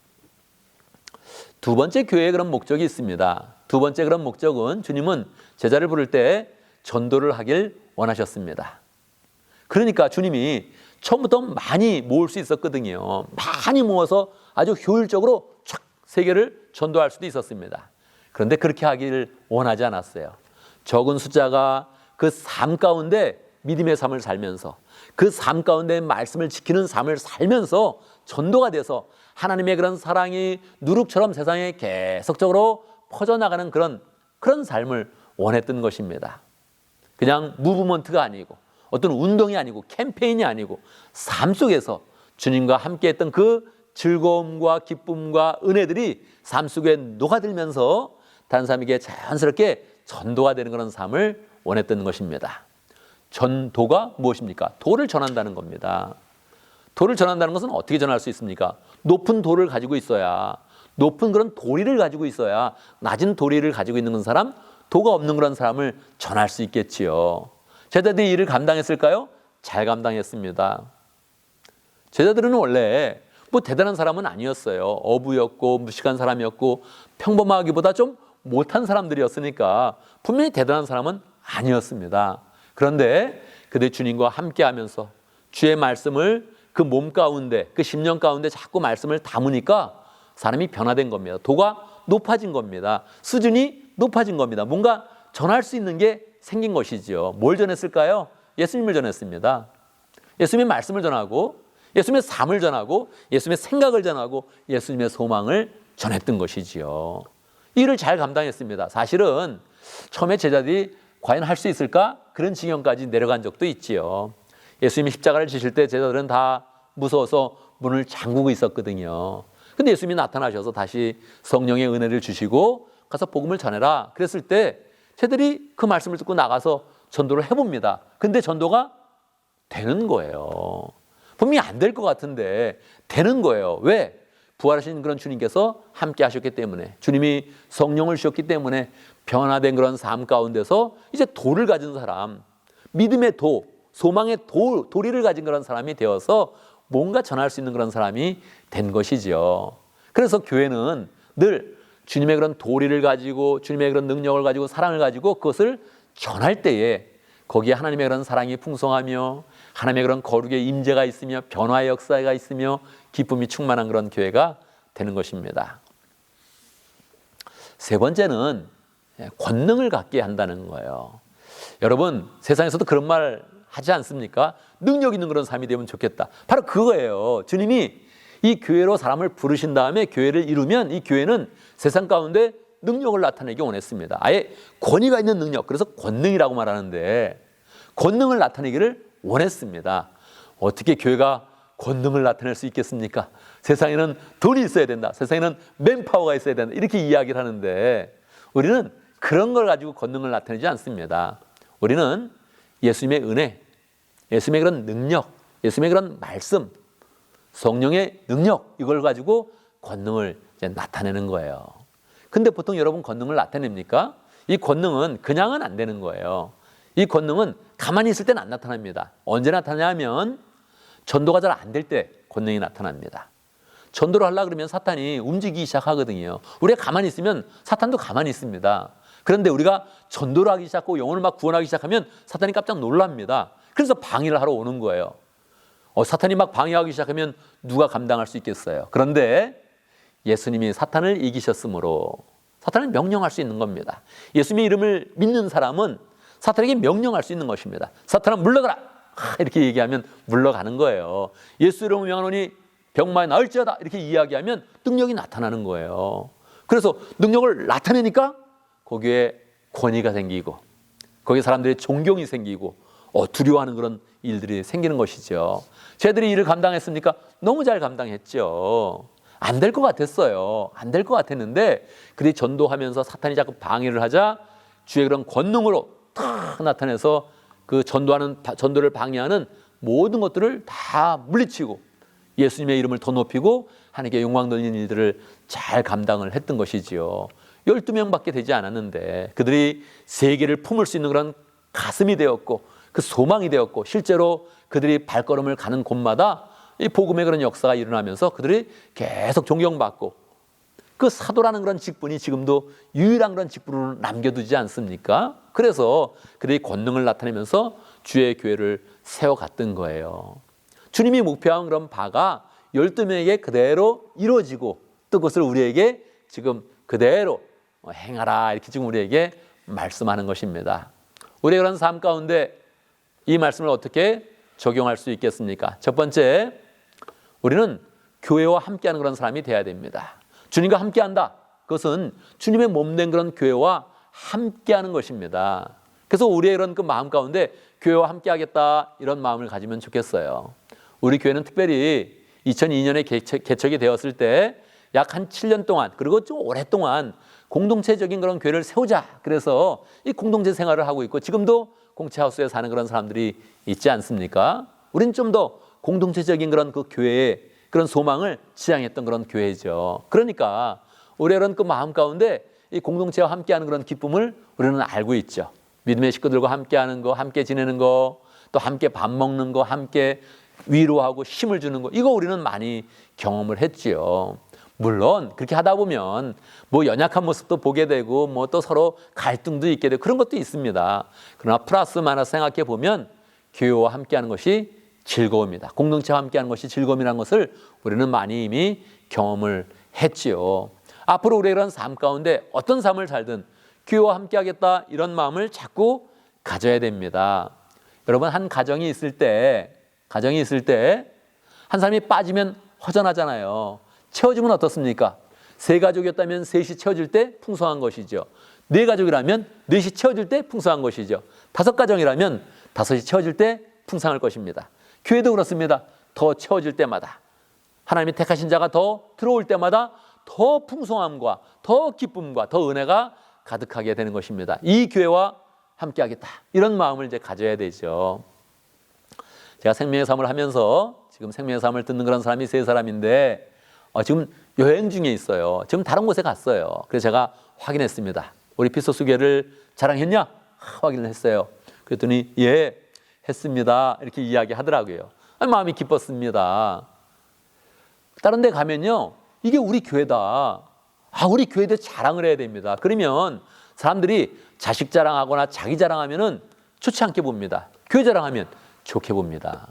두 번째 교회의 그런 목적이 있습니다. 두 번째 그런 목적은 주님은 제자를 부를 때 전도를 하길 원하셨습니다. 그러니까 주님이 처음부터 많이 모을 수 있었거든요. 많이 모아서 아주 효율적으로 촥 세계를 전도할 수도 있었습니다. 그런데 그렇게 하기를 원하지 않았어요. 적은 숫자가 그 삶 가운데 믿음의 삶을 살면서 그 삶 가운데 말씀을 지키는 삶을 살면서 전도가 돼서 하나님의 그런 사랑이 누룩처럼 세상에 계속적으로 퍼져나가는 그런 삶을 원했던 것입니다. 그냥 무브먼트가 아니고 어떤 운동이 아니고 캠페인이 아니고 삶 속에서 주님과 함께했던 그 즐거움과 기쁨과 은혜들이 삶 속에 녹아들면서 다른 사람에게 자연스럽게 전도가 되는 그런 삶을 원했던 것입니다. 전도가 무엇입니까? 도를 전한다는 겁니다. 도를 전한다는 것은 어떻게 전할 수 있습니까? 높은 도를 가지고 있어야, 높은 그런 도리를 가지고 있어야 낮은 도리를 가지고 있는 사람, 도가 없는 그런 사람을 전할 수 있겠지요. 제자들이 일을 감당했을까요? 잘 감당했습니다. 제자들은 원래 뭐 대단한 사람은 아니었어요. 어부였고 무식한 사람이었고 평범하기보다 좀 못한 사람들이었으니까 분명히 대단한 사람은 아니었습니다. 그런데 그들 주님과 함께하면서 주의 말씀을 그 몸 가운데, 그 심령 가운데 자꾸 말씀을 담으니까 사람이 변화된 겁니다. 도가 높아진 겁니다. 수준이 높아진 겁니다. 뭔가 전할 수 있는 게 생긴 것이죠. 뭘 전했을까요? 예수님을 전했습니다. 예수님의 말씀을 전하고 예수님의 삶을 전하고 예수님의 생각을 전하고 예수님의 소망을 전했던 것이지요. 이 일을 잘 감당했습니다. 사실은 처음에 제자들이 과연 할 수 있을까? 그런 지경까지 내려간 적도 있지요. 예수님이 십자가를 지실 때 제자들은 다 무서워서 문을 잠그고 있었거든요. 근데 예수님이 나타나셔서 다시 성령의 은혜를 주시고 가서 복음을 전해라. 그랬을 때 제자들이 그 말씀을 듣고 나가서 전도를 해봅니다. 근데 전도가 되는 거예요. 분명히 안 될 것 같은데 되는 거예요. 왜? 부활하신 그런 주님께서 함께 하셨기 때문에, 주님이 성령을 주셨기 때문에 변화된 그런 삶 가운데서 이제 도를 가진 사람, 믿음의 도, 소망의 도리를 가진 그런 사람이 되어서 뭔가 전할 수 있는 그런 사람이 된 것이죠. 그래서 교회는 늘 주님의 그런 도리를 가지고 주님의 그런 능력을 가지고 사랑을 가지고 그것을 전할 때에 거기에 하나님의 그런 사랑이 풍성하며 하나님의 그런 거룩의 임재가 있으며 변화의 역사가 있으며 기쁨이 충만한 그런 교회가 되는 것입니다. 세 번째는 권능을 갖게 한다는 거예요. 여러분, 세상에서도 그런 말 하지 않습니까? 능력 있는 그런 삶이 되면 좋겠다. 바로 그거예요. 주님이 이 교회로 사람을 부르신 다음에 교회를 이루면 이 교회는 세상 가운데 능력을 나타내기 원했습니다. 아예 권위가 있는 능력, 그래서 권능이라고 말하는데 권능을 나타내기를 원했습니다. 어떻게 교회가 권능을 나타낼 수 있겠습니까? 세상에는 돈이 있어야 된다. 세상에는 맨파워가 있어야 된다. 이렇게 이야기를 하는데 우리는 그런 걸 가지고 권능을 나타내지 않습니다. 우리는 예수님의 은혜, 예수님의 그런 능력, 예수님의 그런 말씀, 성령의 능력, 이걸 가지고 권능을 이제 나타내는 거예요. 근데 보통 여러분 권능을 나타냅니까? 이 권능은 그냥은 안 되는 거예요. 이 권능은 가만히 있을 때는 안 나타납니다. 언제 나타나냐면 전도가 잘 안 될 때 권능이 나타납니다. 전도를 하려고 그러면 사탄이 움직이기 시작하거든요. 우리가 가만히 있으면 사탄도 가만히 있습니다. 그런데 우리가 전도를 하기 시작하고 영혼을 막 구원하기 시작하면 사탄이 깜짝 놀랍니다. 그래서 방해를 하러 오는 거예요. 사탄이 막 방해하기 시작하면 누가 감당할 수 있겠어요? 그런데 예수님이 사탄을 이기셨으므로 사탄을 명령할 수 있는 겁니다. 예수님의 이름을 믿는 사람은 사탄에게 명령할 수 있는 것입니다. 사탄아 물러가라! 이렇게 얘기하면 물러가는 거예요. 예수 이름을 명하노니 병마에 나을지어다! 이렇게 이야기하면 능력이 나타나는 거예요. 그래서 능력을 나타내니까 거기에 권위가 생기고 거기에 사람들의 존경이 생기고 두려워하는 그런 일들이 생기는 것이죠. 쟤들이 일을 감당했습니까? 너무 잘 감당했죠. 안 될 것 같았어요. 안 될 것 같았는데 그들이 전도하면서 사탄이 자꾸 방해를 하자 주의 그런 권능으로 탁 나타내서 그 전도를 방해하는 모든 것들을 다 물리치고 예수님의 이름을 더 높이고 하나님께 영광 돌리는 일들을 잘 감당을 했던 것이지요. 12명밖에 되지 않았는데 그들이 세계를 품을 수 있는 그런 가슴이 되었고 그 소망이 되었고 실제로 그들이 발걸음을 가는 곳마다 이 복음의 그런 역사가 일어나면서 그들이 계속 존경받고 그 사도라는 그런 직분이 지금도 유일한 그런 직분으로 남겨두지 않습니까? 그래서 그들이 권능을 나타내면서 주의 교회를 세워갔던 거예요. 주님이 목표한 그런 바가 12명에게 그대로 이루어지고 또 그것을 우리에게 지금 그대로 행하라 이렇게 지금 우리에게 말씀하는 것입니다. 우리의 그런 삶 가운데 이 말씀을 어떻게 적용할 수 있겠습니까? 첫 번째, 우리는 교회와 함께하는 그런 사람이 되어야 됩니다. 주님과 함께한다. 그것은 주님의 몸된 그런 교회와 함께하는 것입니다. 그래서 우리의 그런 그 마음 가운데 교회와 함께하겠다 이런 마음을 가지면 좋겠어요. 우리 교회는 특별히 2002년에 개척이 되었을 때 약 한 7년 동안 그리고 좀 오랫동안 공동체적인 그런 교회를 세우자. 그래서 이 공동체 생활을 하고 있고 지금도 공채하우스에 사는 그런 사람들이 있지 않습니까? 우리는 좀 더 공동체적인 그런 그 교회의 그런 소망을 지향했던 그런 교회죠. 그러니까 우리의 그런 그 마음 가운데 이 공동체와 함께하는 그런 기쁨을 우리는 알고 있죠. 믿음의 식구들과 함께하는 거, 함께 지내는 거, 또 함께 밥 먹는 거, 함께 위로하고 힘을 주는 거, 이거 우리는 많이 경험을 했지요. 물론 그렇게 하다 보면 뭐 연약한 모습도 보게 되고 뭐 또 서로 갈등도 있게 되고 그런 것도 있습니다. 그러나 플러스 마이너스 생각해 보면 교회와 함께하는 것이 즐거움이다. 공동체와 함께하는 것이 즐거움이라는 것을 우리는 많이 이미 경험을 했지요. 앞으로 우리의 그런 삶 가운데 어떤 삶을 살든 교회와 함께하겠다 이런 마음을 자꾸 가져야 됩니다. 여러분 한 가정이 있을 때 한 사람이 빠지면 허전하잖아요. 채워주면 어떻습니까? 세 가족이었다면 셋이 채워줄 때 풍성한 것이죠. 네 가족이라면 넷이 채워줄 때 풍성한 것이죠. 5가정이라면 5이 채워줄 때 풍성할 것입니다. 교회도 그렇습니다. 더 채워질 때마다 하나님이 택하신 자가 더 들어올 때마다 더 풍성함과 더 기쁨과 더 은혜가 가득하게 되는 것입니다. 이 교회와 함께하겠다 이런 마음을 이제 가져야 되죠. 제가 생명의 삶을 하면서 지금 생명의 삶을 듣는 그런 사람이 3사람인데 지금 여행 중에 있어요. 지금 다른 곳에 갔어요. 그래서 제가 확인했습니다. 우리 피소수교를 자랑했냐? 확인을 했어요. 그랬더니 예 했습니다 이렇게 이야기하더라고요. 마음이 기뻤습니다. 다른 데 가면요 이게 우리 교회다. 우리 교회도 자랑을 해야 됩니다. 그러면 사람들이 자식 자랑하거나 자기 자랑하면은 좋지 않게 봅니다. 교회 자랑하면 좋게 봅니다.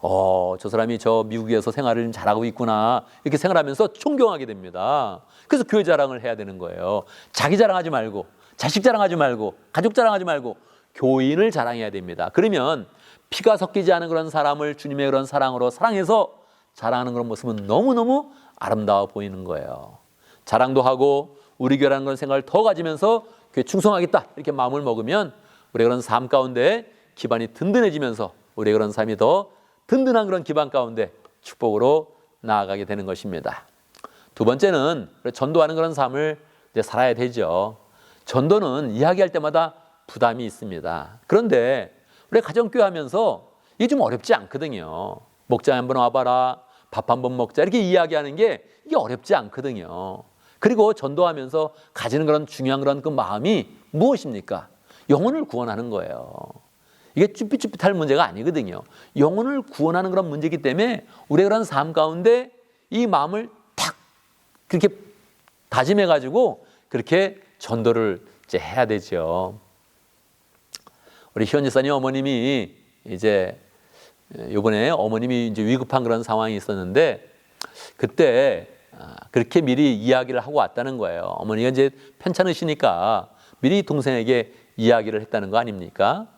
저 사람이 저 미국에서 생활을 잘하고 있구나 이렇게 생각하면서 존경하게 됩니다. 그래서 교회 자랑을 해야 되는 거예요. 자기 자랑하지 말고 자식 자랑하지 말고 가족 자랑하지 말고 교인을 자랑해야 됩니다. 그러면 피가 섞이지 않은 그런 사람을 주님의 그런 사랑으로 사랑해서 자랑하는 그런 모습은 너무너무 아름다워 보이는 거예요. 자랑도 하고 우리 교회라는 그런 생각을 더 가지면서 교회 충성하겠다 이렇게 마음을 먹으면 우리의 그런 삶 가운데 기반이 든든해지면서 우리의 그런 삶이 더 든든한 그런 기반 가운데 축복으로 나아가게 되는 것입니다. 두 번째는 전도하는 그런 삶을 이제 살아야 되죠. 전도는 이야기할 때마다 부담이 있습니다. 그런데 우리 가정교회 하면서 이게 좀 어렵지 않거든요. 목장 한번 와봐라, 밥 한번 먹자 이렇게 이야기하는 게 이게 어렵지 않거든요. 그리고 전도하면서 가지는 그런 중요한 그런 그 마음이 무엇입니까? 영혼을 구원하는 거예요. 이게 쭈삣쭈삣할 문제가 아니거든요. 영혼을 구원하는 그런 문제이기 때문에 우리의 그런 삶 가운데 이 마음을 탁 그렇게 다짐해가지고 그렇게 전도를 이제 해야 되죠. 우리 희원 지사님 어머님이 이제 이번에 어머님이 이제 위급한 그런 상황이 있었는데 그때 그렇게 미리 이야기를 하고 왔다는 거예요. 어머니가 이제 편찮으시니까 미리 동생에게 이야기를 했다는 거 아닙니까?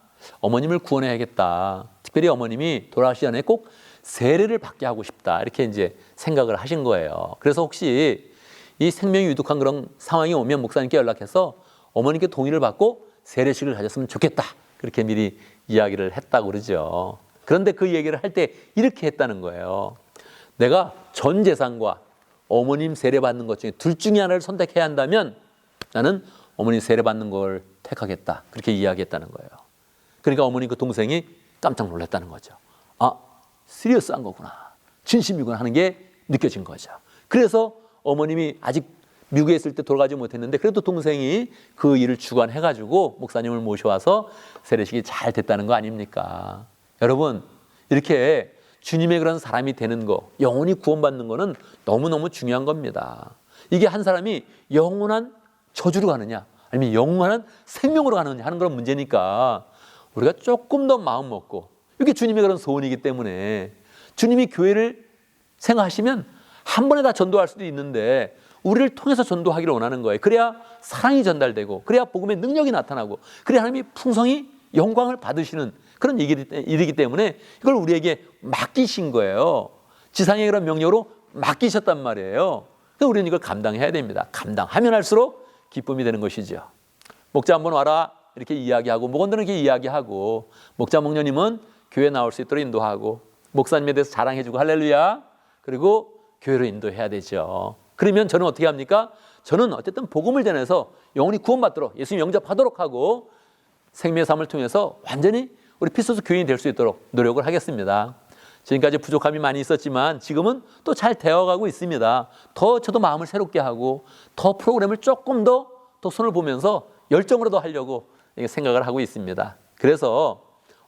어머님을 구원해야겠다. 특별히 어머님이 돌아가시기 전에 꼭 세례를 받게 하고 싶다. 이렇게 이제 생각을 하신 거예요. 그래서 혹시 이 생명이 위독한 그런 상황이 오면 목사님께 연락해서 어머님께 동의를 받고 세례식을 가졌으면 좋겠다. 그렇게 미리 이야기를 했다고 그러죠. 그런데 그 얘기를 할 때 이렇게 했다는 거예요. 내가 전 재산과 어머님 세례받는 것 중에 둘 중에 하나를 선택해야 한다면 나는 어머니 세례받는 걸 택하겠다. 그렇게 이야기했다는 거예요. 그러니까 어머니 그 동생이 깜짝 놀랐다는 거죠. 아, 시리어스한 거구나. 진심이구나 하는 게 느껴진 거죠. 그래서 어머님이 아직 미국에 있을 때 돌아가지 못했는데 그래도 동생이 그 일을 주관해가지고 목사님을 모셔와서 세례식이 잘 됐다는 거 아닙니까? 여러분, 이렇게 주님의 그런 사람이 되는 거, 영원히 구원받는 거는 너무너무 중요한 겁니다. 이게 한 사람이 영원한 저주로 가느냐 아니면 영원한 생명으로 가느냐 하는 그런 문제니까 우리가 조금 더 마음 먹고, 이게 주님의 그런 소원이기 때문에 주님이 교회를 생각하시면 한 번에 다 전도할 수도 있는데 우리를 통해서 전도하기를 원하는 거예요. 그래야 사랑이 전달되고, 그래야 복음의 능력이 나타나고, 그래야 하나님이 풍성히 영광을 받으시는 그런 일이기 때문에 이걸 우리에게 맡기신 거예요. 지상의 그런 명령으로 맡기셨단 말이에요. 그래서 우리는 이걸 감당해야 됩니다. 감당하면 할수록 기쁨이 되는 것이죠. 목자 한번 와라 이렇게 이야기하고, 목원들은 이렇게 이야기하고, 목자 목녀님은 교회 나올 수 있도록 인도하고, 목사님에 대해서 자랑해주고 할렐루야, 그리고 교회로 인도해야 되죠. 그러면 저는 어떻게 합니까? 저는 어쨌든 복음을 전해서 영혼이 구원받도록, 예수님 영접하도록 하고 생명의 삶을 통해서 완전히 우리 피소스 교인이 될 수 있도록 노력을 하겠습니다. 지금까지 부족함이 많이 있었지만 지금은 또 잘 되어가고 있습니다. 더 저도 마음을 새롭게 하고 더 프로그램을 조금 더 손을 보면서 열정으로 더 하려고 생각을 하고 있습니다. 그래서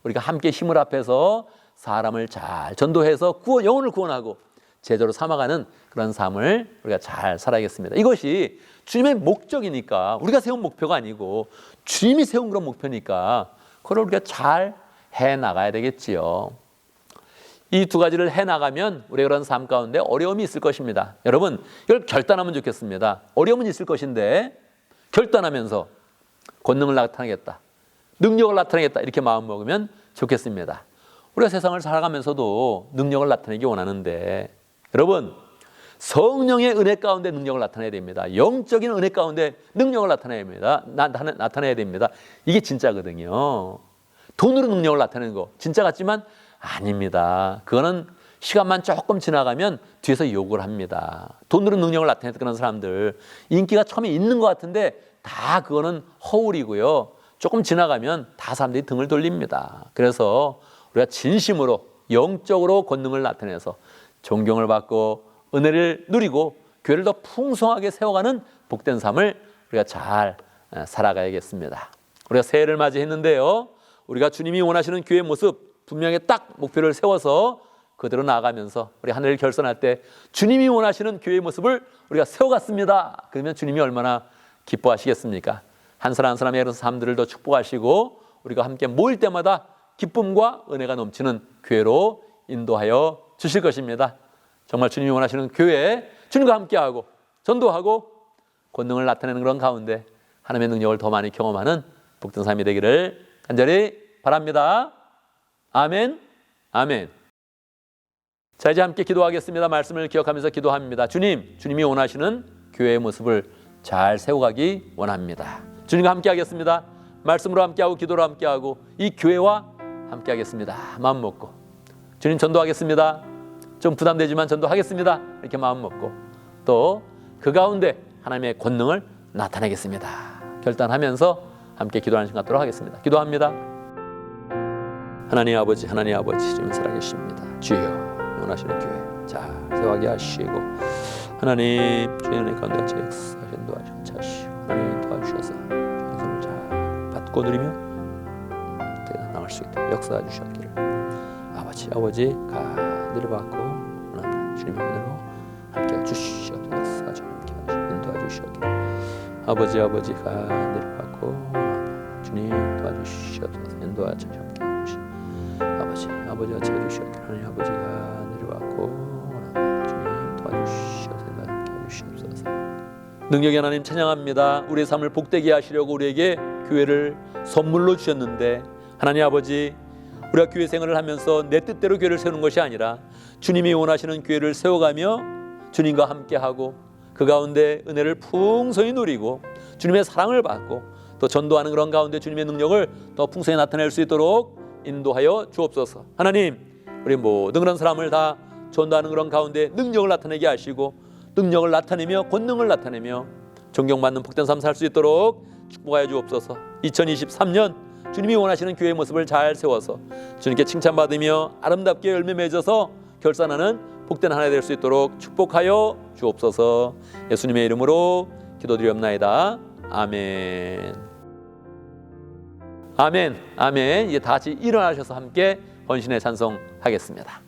우리가 함께 힘을 합해서 사람을 잘 전도해서 영혼을 구원하고 제자로 삼아가는 그런 삶을 우리가 잘 살아야겠습니다. 이것이 주님의 목적이니까, 우리가 세운 목표가 아니고 주님이 세운 그런 목표니까 그걸 우리가 잘 해나가야 되겠지요. 이 두 가지를 해나가면 우리의 그런 삶 가운데 어려움이 있을 것입니다. 여러분, 이걸 결단하면 좋겠습니다. 어려움은 있을 것인데 결단하면서 권능을 나타내겠다, 능력을 나타내겠다, 이렇게 마음 먹으면 좋겠습니다. 우리가 세상을 살아가면서도 능력을 나타내기 원하는데, 여러분, 성령의 은혜 가운데 능력을 나타내야 됩니다. 영적인 은혜 가운데 능력을 나타내야 됩니다. 이게 진짜거든요. 돈으로 능력을 나타내는 거 진짜 같지만 아닙니다. 그거는 시간만 조금 지나가면 뒤에서 욕을 합니다. 돈으로 능력을 나타내는 그런 사람들, 인기가 처음에 있는 것 같은데 다 그거는 허울이고요. 조금 지나가면 다 사람들이 등을 돌립니다. 그래서 우리가 진심으로 영적으로 권능을 나타내서 존경을 받고 은혜를 누리고 교회를 더 풍성하게 세워가는 복된 삶을 우리가 잘 살아가야겠습니다. 우리가 새해를 맞이했는데요, 우리가 주님이 원하시는 교회의 모습 분명히 딱 목표를 세워서 그대로 나아가면서 우리 하늘을 결선할 때 주님이 원하시는 교회의 모습을 우리가 세워갔습니다. 그러면 주님이 얼마나 기뻐하시겠습니까? 한 사람 한 사람의 그런 삶들을 더 축복하시고 우리가 함께 모일 때마다 기쁨과 은혜가 넘치는 교회로 인도하여 주실 것입니다. 정말 주님이 원하시는 교회, 주님과 함께하고 전도하고 권능을 나타내는 그런 가운데 하나님의 능력을 더 많이 경험하는 복된 삶이 되기를 간절히 바랍니다. 아멘, 아멘. 자, 이제 함께 기도하겠습니다. 말씀을 기억하면서 기도합니다. 주님이 원하시는 교회의 모습을 잘 세워가기 원합니다. 주님과 함께 하겠습니다. 말씀으로 함께하고 기도로 함께하고 이 교회와 함께 하겠습니다. 마음 먹고 주님 전도하겠습니다. 좀 부담되지만 전도하겠습니다. 이렇게 마음 먹고 또 그 가운데 하나님의 권능을 나타내겠습니다. 결단하면서 함께 기도하는 시간 갖도록 하겠습니다. 기도합니다. 하나님 아버지 주님 살아계십니다. 주여, 원하시는 교회 잘 세워가게 하시고 하나님 주의 은혜 가운데 같이 역사하신 도와주시고 자시고 하나님 도와주셔서 전성을 잘 받고 누리며 나갈 수 있도록 역사해 주셨기를 아버지가 은혜를 받고 원합니다. 주님의 은혜로 함께 주시옵소서. 함께 도와주시옵기를 아버지가 은혜를 받고 원합니다. 주님 도와주시옵소서. 인도하셔 함께 해주시 아버지가 채워주시옵기를 하나님 아버지가 은혜를 받고 원합니다. 주님 도와주시옵소서. 함께 해주시옵소서. 능력의 하나님 찬양합니다. 우리의 삶을 복되게 하시려고 우리에게 교회를 선물로 주셨는데 하나님 아버지, 우리가 교회 생활을 하면서 내 뜻대로 교회를 세우는 것이 아니라 주님이 원하시는 교회를 세워가며 주님과 함께하고 그 가운데 은혜를 풍성히 누리고 주님의 사랑을 받고 또 전도하는 그런 가운데 주님의 능력을 더 풍성히 나타낼 수 있도록 인도하여 주옵소서. 하나님, 우리 모든 그런 사람을 다 전도하는 그런 가운데 능력을 나타내게 하시고 능력을 나타내며 권능을 나타내며 존경받는 복된 삶 살 수 있도록 축복하여 주옵소서. 2023년 주님이 원하시는 교회의 모습을 잘 세워서 주님께 칭찬받으며 아름답게 열매 맺어서 결산하는 복된 한 해 될 수 있도록 축복하여 주옵소서. 예수님의 이름으로 기도드리옵나이다. 아멘. 아멘. 아멘. 이제 다 같이 일어나셔서 함께 헌신의 찬송하겠습니다.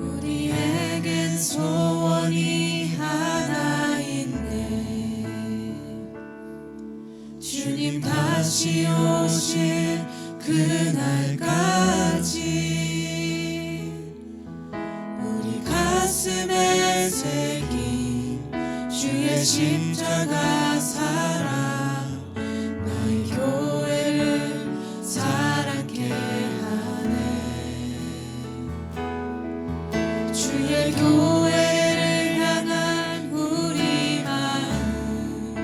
우리에겐 소원이 하나 있네. 주님 다시 오실 그날까지 우리 가슴에 새긴 주의 십자가 사랑 나의 교회를 사랑케 하네. 주의 교회를 향한 우리 마음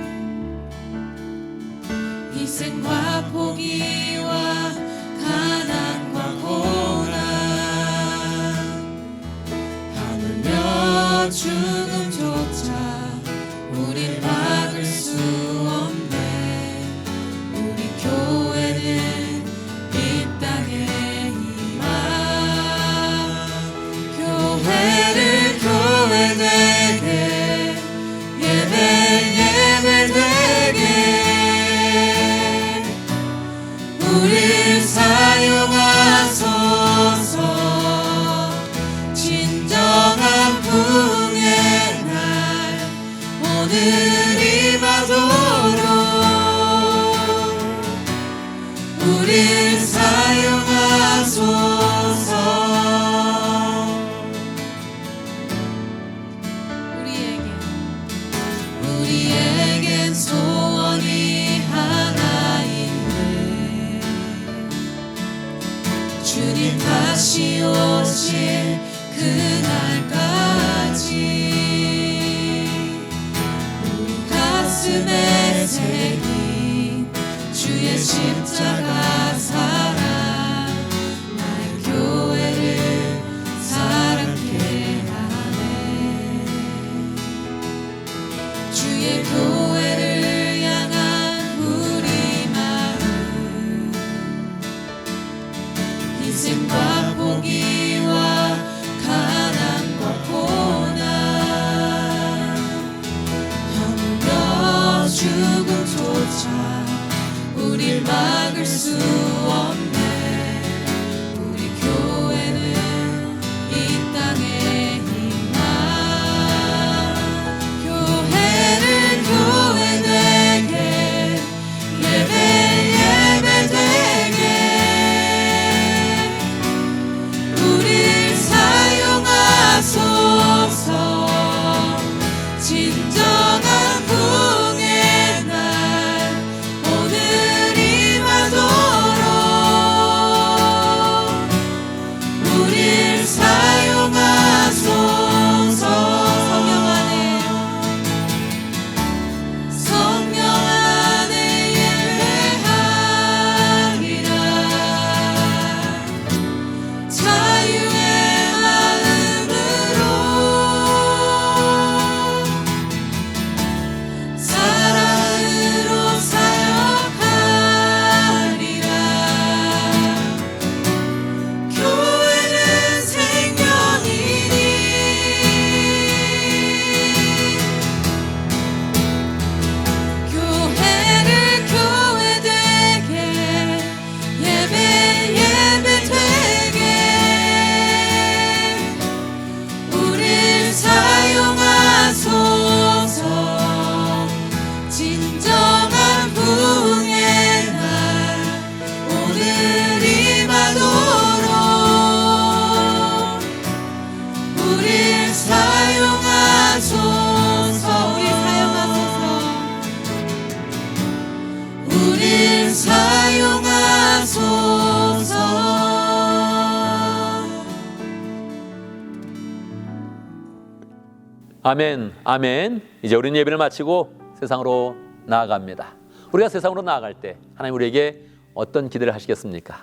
희생과 포기와 가난과 고난 하물며 죽음조차 우릴 막을 수 없네. 우리 교회는 이 땅에 임한 교회를 교회되게 예배되게 우릴 사용하소서. 진정한 부흥의 날 오늘이 마도록 우릴 사용하소서. 우리에겐 소원이 하나 있네. 주님 다시 오실 그날까지 우리 가슴에 새긴 주의 십자가 사랑 나의 교회를 사랑케 하네. 주의 교회를 향한 우리 마음 희생과 포기와 가난과 고난 하물며 죽음조차 우릴 막을 수
아멘, 아멘. 이제 우리는 예배를 마치고 세상으로 나아갑니다. 우리가 세상으로 나아갈 때 하나님 우리에게 어떤 기대를 하시겠습니까?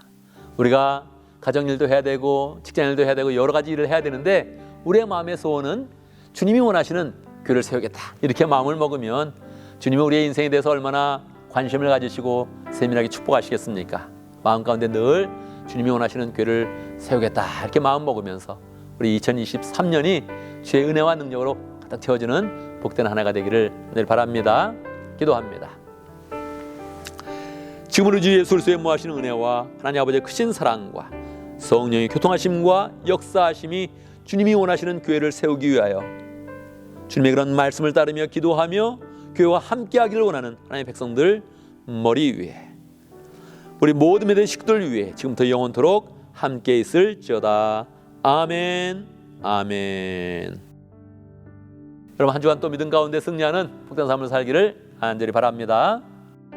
우리가 가정일도 해야 되고 직장일도 해야 되고 여러 가지 일을 해야 되는데 우리의 마음의 소원은 주님이 원하시는 교회를 세우겠다. 이렇게 마음을 먹으면 주님은 우리의 인생에 대해서 얼마나 관심을 가지시고 세밀하게 축복하시겠습니까? 마음 가운데 늘 주님이 원하시는 교회를 세우겠다. 이렇게 마음 먹으면서 우리 2023년이 주의 은혜와 능력으로 가득 채워지는 복된 한 해가 되기를 늘 바랍니다. 기도합니다. 지금 우리 주 예수 그리스도의 무하시는 은혜와 하나님 아버지의 크신 사랑과 성령의 교통하심과 역사하심이 주님이 원하시는 교회를 세우기 위하여 주님의 그런 말씀을 따르며 기도하며 교회와 함께하기를 원하는 하나님의 백성들 머리 위에 우리 모든 믿음의 식구들 위해 지금부터 영원토록 함께 있을지어다. 아멘, 아멘. 여러분 한 주간 또 믿음 가운데 승리하는 복된 삶을 살기를 간절히 바랍니다.